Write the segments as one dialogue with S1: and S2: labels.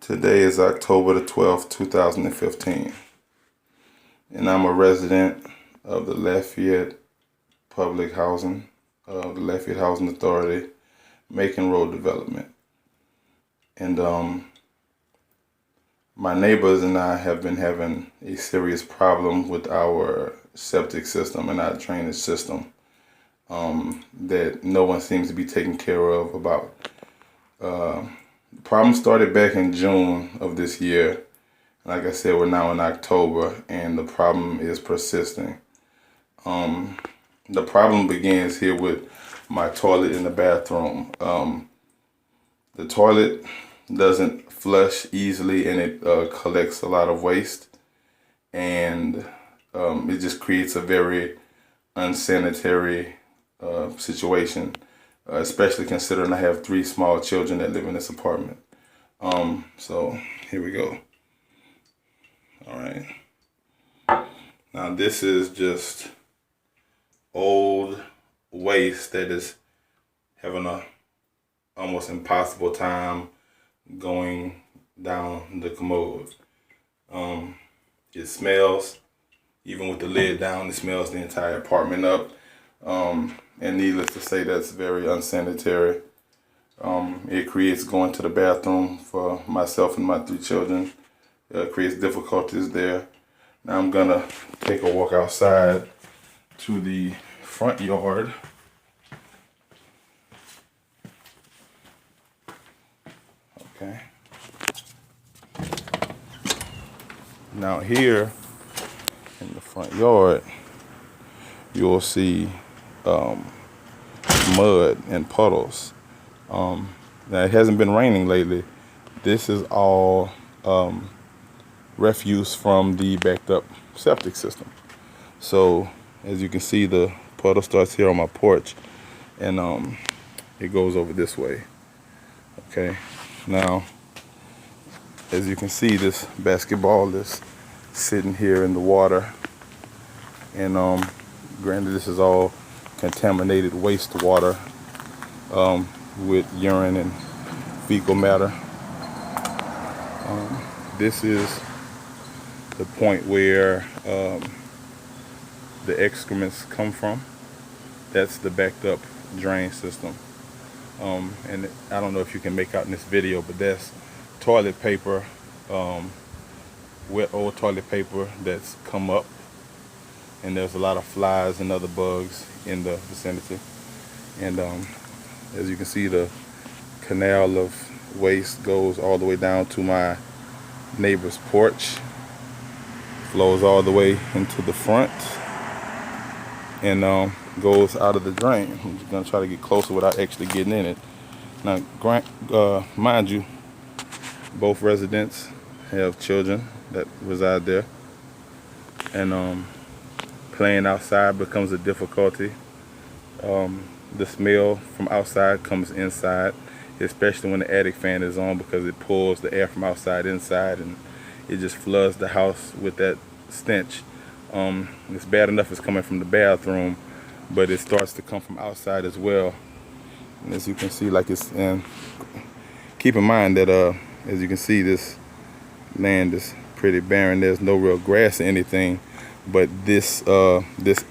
S1: Today is October the 12th, 2015, and I'm a resident of the Lafayette Public Housing, the Lafayette Housing Authority, Macon Road Development. And my neighbors and I have been having a serious problem with our septic system and our drainage system that no one seems to be taking care of about. The problem started back in June of this year. Like I said, we're now in October, and the problem is persisting. The problem begins here with my toilet in the bathroom. The toilet doesn't flush easily, and it collects a lot of waste, and it just creates a very unsanitary situation, especially considering I have 3 small children that live in this apartment. So here we go. All right. Now this is just old waste that is having a almost impossible time going down the commode. It smells, even with the lid down, it smells the entire apartment up. And needless to say, that's very unsanitary. It creates going to the bathroom for myself and my 3 children. It creates difficulties there. Now I'm gonna take a walk outside to the front yard. Okay. Now here in the front yard, you'll see mud and puddles. Now it hasn't been raining lately. This is all refuse from the backed up septic system. So as you can see, the puddle starts here on my porch, and it goes over this way. Okay, now as you can see, this basketball is sitting here in the water, and granted, this is all contaminated wastewater with urine and fecal matter. This is the point where the excrements come from. That's the backed up drain system. And I don't know if you can make out in this video, but that's toilet paper, wet old toilet paper that's come up, and there's a lot of flies and other bugs in the vicinity. And as you can see, the canal of waste goes all the way down to my neighbor's porch, flows all the way into the front, and goes out of the drain. I'm just gonna try to get closer without actually getting in it. Now, mind you, both residents have children that reside there, and playing outside becomes a difficulty. The smell from outside comes inside, especially when the attic fan is on, because it pulls the air from outside inside, and it just floods the house with that stench. It's bad enough it's coming from the bathroom, but it starts to come from outside as well. And as you can see, like it's, and keep in mind that as you can see, this land is pretty barren. There's no real grass or anything, but this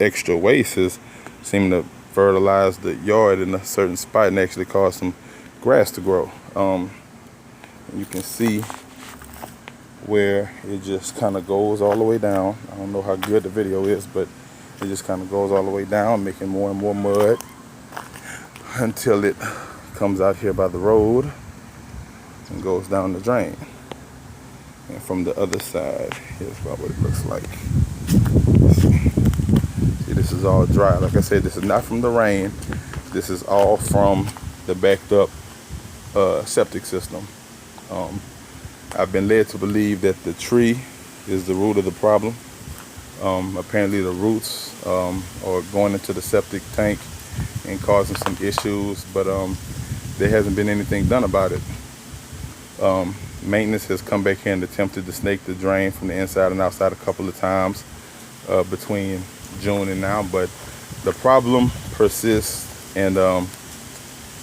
S1: extra waste is seeming to fertilize the yard in a certain spot and actually cause some grass to grow. You can see where it just kind of goes all the way down. I don't know how good the video is, but it just kind of goes all the way down, making more and more mud until it comes out here by the road and goes down the drain. And from the other side, here's about what it looks like. See, this is all dry. Like I said, this is not from the rain. This is all from the backed up septic system. I've been led to believe that the tree is the root of the problem. Apparently the roots are going into the septic tank and causing some issues, but there hasn't been anything done about it. Maintenance has come back here and attempted to snake the drain from the inside and outside a couple of times between June and now, but the problem persists, and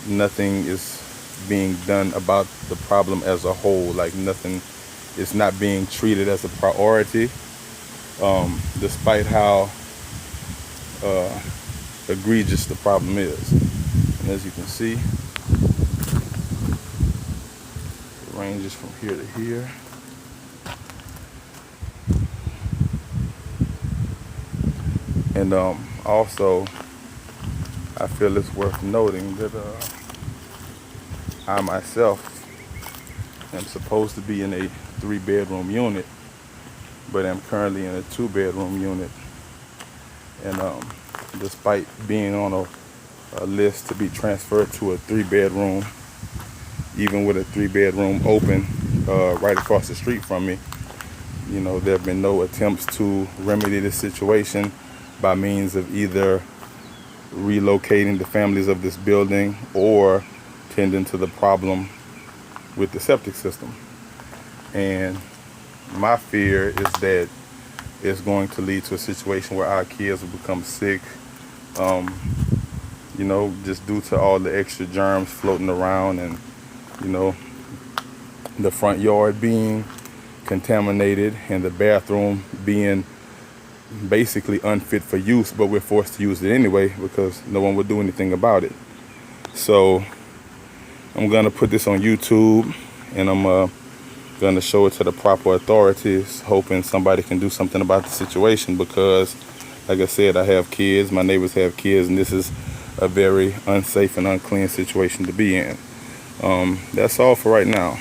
S1: nothing is being done about the problem as a whole. Like nothing is not being treated as a priority, despite how egregious the problem is. And as you can see, it ranges from here to here. And also, I feel it's worth noting that I myself am supposed to be in a 3-bedroom unit, but I'm currently in a 2-bedroom unit. And despite being on a list to be transferred to a 3-bedroom, even with a 3-bedroom open right across the street from me, you know, there have been no attempts to remedy the situation by means of either relocating the families of this building or tending to the problem with the septic system. And my fear is that it's going to lead to a situation where our kids will become sick, you know, just due to all the extra germs floating around, and, you know, the front yard being contaminated and the bathroom being basically unfit for use, but we're forced to use it anyway because no one would do anything about it. So I'm gonna put this on YouTube, and I'm gonna show it to the proper authorities, hoping somebody can do something about the situation, because like I said, I have kids, my neighbors have kids, and this is a very unsafe and unclean situation to be in. That's all for right now.